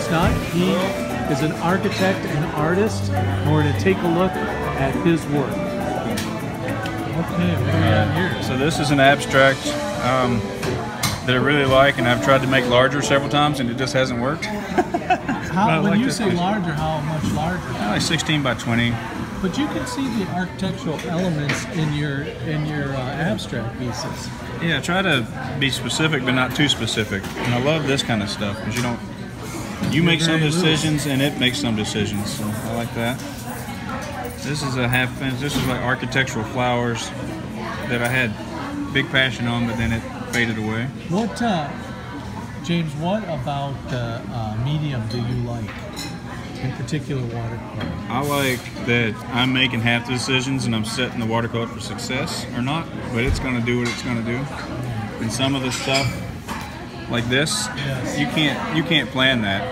James Nutt. He is an architect and artist, and we're going to take a look at his work. Okay, what do we have here? So this is an abstract that I really like, and I've tried to make larger several times, and it just hasn't worked. When you say larger, how much larger? Like 16 by 20. But you can see the architectural elements in your abstract pieces. Yeah, try to be specific, but not too specific. And I love this kind of stuff because you make some decisions and it makes some decisions. So I like that. This is a half fence. This is like architectural flowers that I had big passion on, but then it faded away. What, James? What about medium do you like? In particular, watercolor. I like that I'm making half the decisions and I'm setting the watercolor for success or not, but it's going to do what it's going to do. And some of the stuff like this, yes, you can't plan that.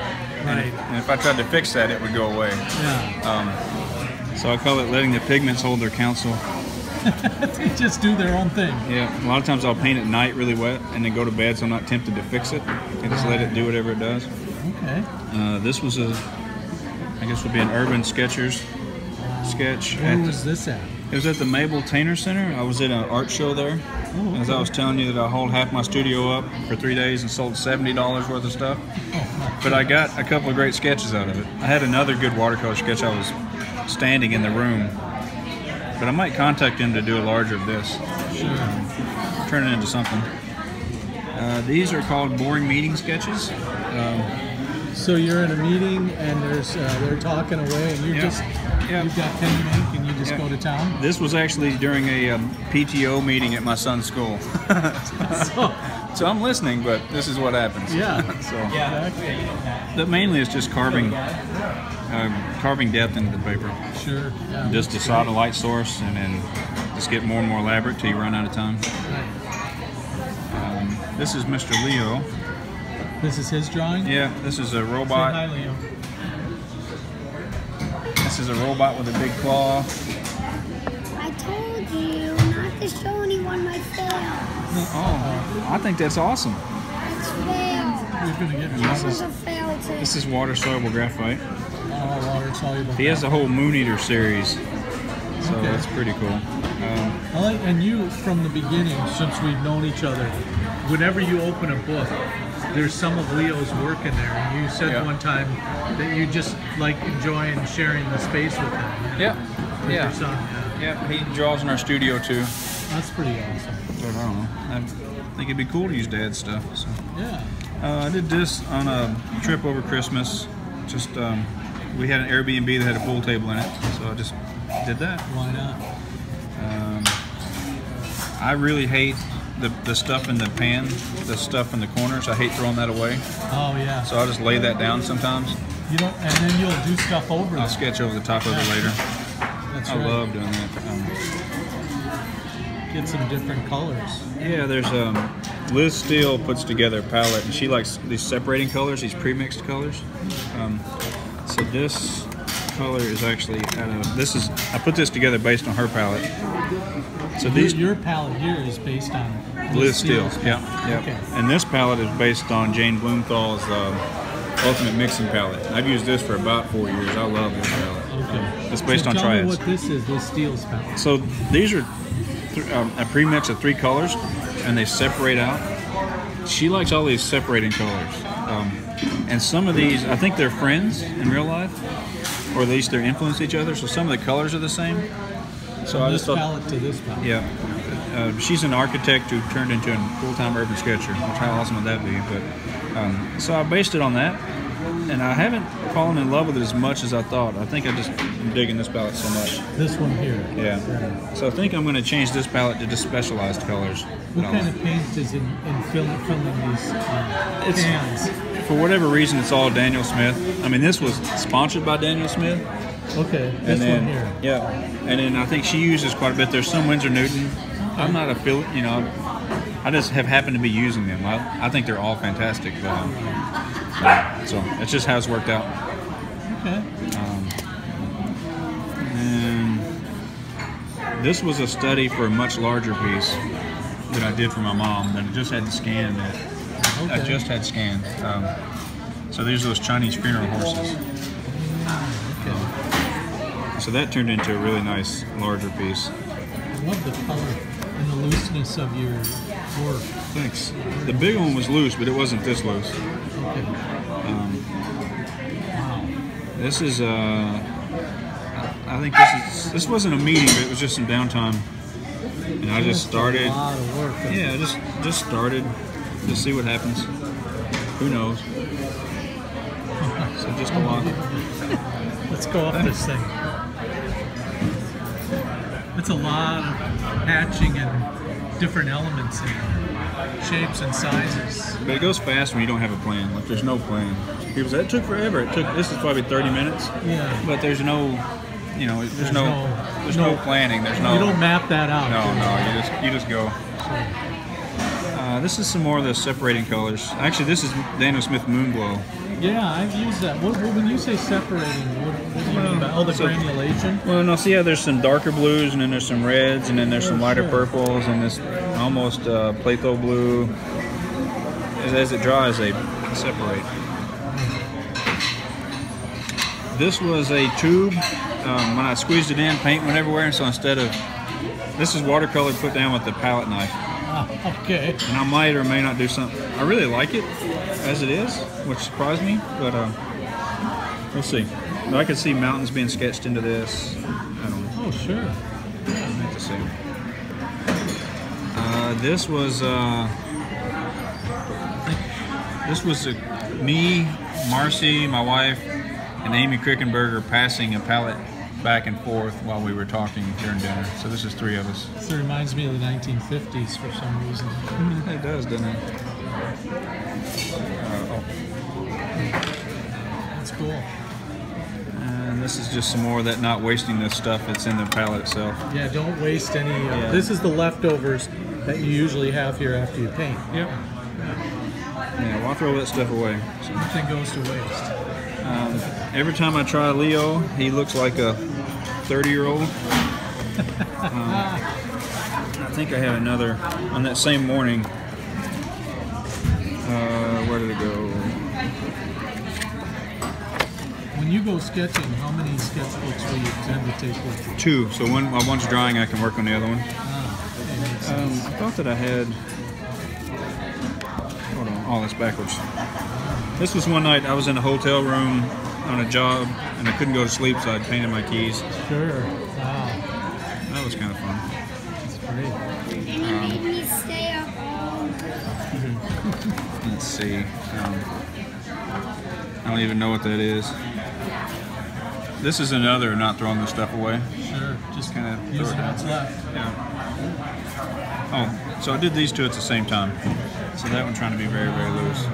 Right. And if I tried to fix that, it would go away. Yeah. So I call it letting the pigments hold their counsel. They just do their own thing. Yeah. A lot of times I'll paint at night really wet and then go to bed so I'm not tempted to fix it. And just let it do whatever it does. Okay. This was I guess would be an Urban Sketchers sketch. Where was this at? It was at the Mabel Tainer Center. I was at an art show there. Oh, okay. As I was telling you that I hold half my studio up for 3 days and sold $70 worth of stuff. Oh, but I got a couple of great sketches out of it. I had another good watercolor sketch. I was standing in the room. But I might contact him to do a larger of this. Sure. Turn it into something. These are called boring meeting sketches. So you're in a meeting and they're talking away and you've got pen and ink and you just go to town? This was actually during a PTO meeting at my son's school. So I'm listening, but this is what happens. Yeah. Exactly. That mainly is just carving depth into the paper. Sure. Yeah, just decide a light source and then just get more and more elaborate till you run out of time. Right. This is Mr. Leo. This is his drawing? Yeah, this is a robot. Say hi, Leo. This is a robot with a big claw. I told you not to show anyone my fail. Oh, I think that's awesome. It's fail. You're going to get This is a fail too. This is water-soluble graphite. Water soluble. He has a whole Moon Eater series, so that's pretty cool. And you, from the beginning, since we've known each other, whenever you open a book, there's some of Leo's work in there. And you said one time that you just like enjoying sharing the space with him. With your son. Yeah, he draws in our studio too. That's pretty awesome. But I don't know. I think it'd be cool to use Dad's stuff. So. Yeah. I did this on a trip over Christmas. Just we had an Airbnb that had a pool table in it, so I just did that. Why not? I really hate the stuff in the pan, the stuff in the corners. I hate throwing that away. Oh yeah. So I'll just lay that down sometimes. You don't, and then you'll do stuff over. I'll sketch over the top of it later. That's I love doing that. Get some different colors. Yeah, there's Liz Steele puts together a palette, and she likes these separating colors, these pre-mixed colors. So this color is actually I put this together based on her palette. So your palette here is based on Liz Steele's. Yeah. Okay. And this palette is based on Jane Blumenthal's Ultimate Mixing Palette. I've used this for about 4 years. I love this palette. Okay. It's based on tell triads. me what this is, Liz Steele's palette. So these are a pre-mix of 3 colors, and they separate out. She likes all these separating colors. And some of these, I think they're friends in real life, or at least they influence each other. So some of the colors are the same. So I just thought, palette to this palette. Yeah. She's an architect who turned into a full-time urban sketcher. How awesome would that be? But so I based it on that, and I haven't fallen in love with it as much as I thought. I think I just am digging this palette so much. This one here. Yeah. So I think I'm going to change this palette to just specialized colors. What kind of paint is in filling these cans? For whatever reason, it's all Daniel Smith. I mean, this was sponsored by Daniel Smith. Okay, this one here. Yeah, and then I think she uses quite a bit. There's some Winsor Newton. I'm not affiliate, I just have happened to be using them. I think they're all fantastic. So it's just how it's worked out. Okay. And this was a study for a much larger piece that I did for my mom that I just had scanned. I just had scanned. So these are those Chinese funeral horses. Okay. So that turned into a really nice, larger piece. I love the color and the looseness of your work. Thanks. The big one was loose, but it wasn't this loose. Okay. Wow. This is, I think this wasn't a meeting, but it was just some downtime. And I just started. A lot of work. Yeah, I just started to see what happens. Who knows? So just a lot. Let's go up this thing. It's a lot of hatching and different elements and shapes and sizes. But it goes fast when you don't have a plan. Like there's no plan. People say it took forever. This is probably 30 minutes. Yeah. But there's no, there's no planning. There's no. You don't map that out. No. You just go. This is some more of the separating colors. Actually, this is Daniel Smith Moonglow. Yeah, I've used that. When you say separating, what do you mean by the granulation? Well, no, see how there's some darker blues, and then there's some reds, and then there's some lighter purples, and this almost Platho blue. As it dries, they separate. This was a tube. When I squeezed it in, paint went everywhere, and so instead of... This is watercolor put down with the palette knife. Okay. And I might or may not do something. I really like it as it is, which surprised me, but we'll see. But I could see mountains being sketched into this. I don't know. Oh, sure. I'll have to see. This was me, Marcy, my wife, and Amy Krickenberger passing a palette back and forth while we were talking during dinner. So this is 3 of us. This reminds me of the 1950s for some reason. It does, doesn't it? That's cool. And this is just some more of that not wasting the stuff that's in the palette itself. Yeah, don't waste any. This is the leftovers that you usually have here after you paint. Yep. Yeah, well, I'll throw that stuff away. So. Nothing goes to waste. Every time I try Leo, he looks like a 30-year-old. I think I had another on that same morning. Where did it go? When you go sketching, how many sketchbooks will you tend to take with you? 2. So while one's drying, I can work on the other one. Okay, I thought that I had. Hold on. Oh, that's backwards. This was one night I was in a hotel room on a job and I couldn't go to sleep, so I painted my keys. Sure. Wow. That was kind of fun. That's great. And you made me stay up all night. Let's see. I don't even know what that is. This is another not throwing the stuff away. Sure. Just kind of using what's left. Yeah. Oh, so I did these 2 at the same time. So that one trying to be very, very loose.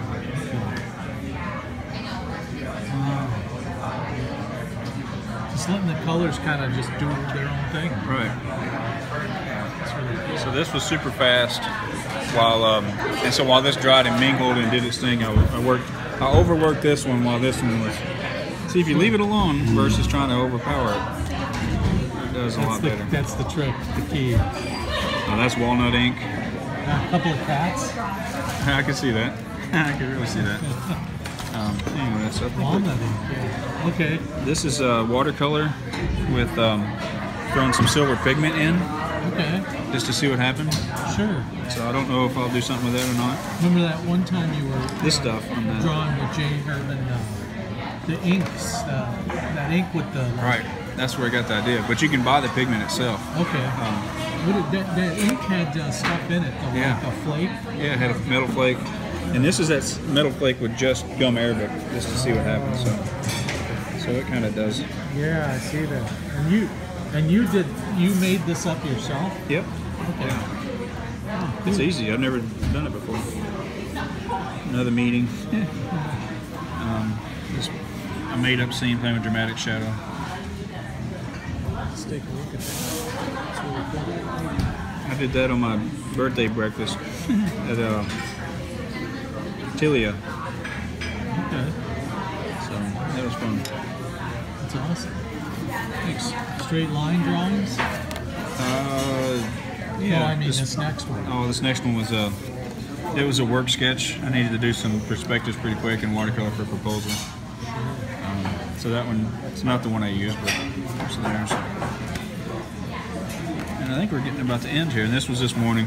Just letting the colors kind of just do their own thing. Right. That's really cool. So this was super fast. And so while this dried and mingled and did its thing, I overworked this one while this one was. See, if you leave it alone versus trying to overpower it, it does a lot better. That's the trick, the key. Oh, that's walnut ink. A couple of cats. I can see that. I can really see that. Anyway, so Walnut ink, yeah. Okay. This is watercolor with throwing some silver pigment in. Okay. Just to see what happens. Sure. So I don't know if I'll do something with that or not. Remember that one time you were This stuff on that. drawing with Jay Herman, the inks, that ink with the... Right. That's where I got the idea. But you can buy the pigment itself. Okay. That ink had stuff in it, though, Yeah. like a flake. Yeah, it had a metal flake. And this is that metal flake with just gum arabic, just to see what happens. So it kind of does. Yeah, I see that. And you made this up yourself? Yep. Okay. Yeah. It's easy. I've never done it before. Another meeting. Just a made-up scene playing with dramatic shadow. Let's take a look at that. That's really cool. I did that on my birthday breakfast at Tilia. Okay. So that was fun. That's awesome. Thanks. Straight line drawings? Yeah. No, I mean this next one. Oh, this next one was It was a work sketch. I needed to do some perspectives pretty quick and watercolor for a proposal. So that one, it's not the one I used, but it's theirs. And I think we're getting about the end here. And this was this morning.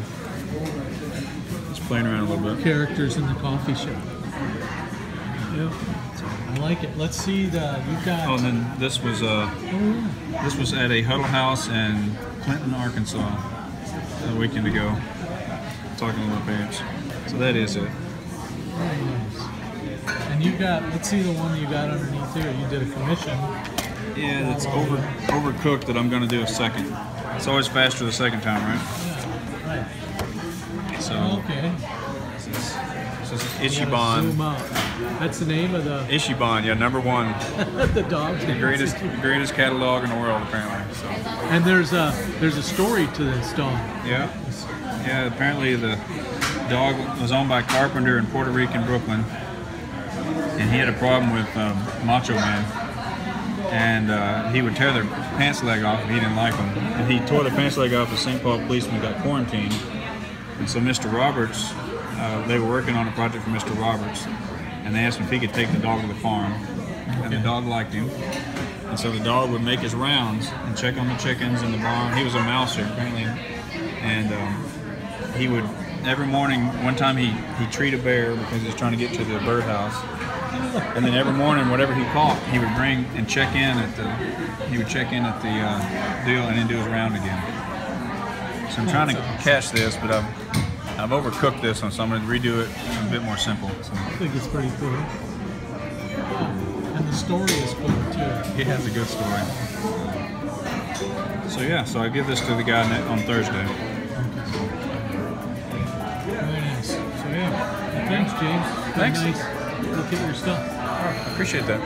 Just playing around a little bit. Characters in the coffee shop. Yep. I like it. Let's see the you got. Oh, and then this was this was at a huddle house in Clinton, Arkansas, a weekend ago. Talking to little babes. So that is it. Very nice. And you got, let's see the one you got underneath here. You did a commission. Yeah, that's overcooked that I'm going to do a second. It's always faster the second time, right? Yeah, right. So, okay. This is Zoom Ichiban. out. That's the name of the Ichiban, yeah, #1. the dog. The greatest catalog in the world, apparently. So. And there's a story to this dog. Yeah. Yeah, apparently the dog was owned by a carpenter in Puerto Rican, Brooklyn. And he had a problem with Macho Man, and he would tear their pants leg off if he didn't like them. And he tore the pants leg off. The St. Paul policeman got quarantined, and so Mr. Roberts, they were working on a project for Mr. Roberts, and they asked him if he could take the dog to the farm, and the dog liked him. And so the dog would make his rounds and check on the chickens in the barn. He was a mouser apparently, and he would every morning. One time he treated a bear because he was trying to get to the birdhouse. And then every morning, whatever he caught, he would bring and check in at the deal, and then do his round again. So I'm trying to catch this, but I've overcooked this, so I'm going to redo it a bit more simple. So. I think it's pretty cool. And the story is cool too. It has a good story. So yeah, so I give this to the guy on Thursday. Very nice. So yeah, well, thanks, James. Thanks. Nice. Look at your stuff. I appreciate that.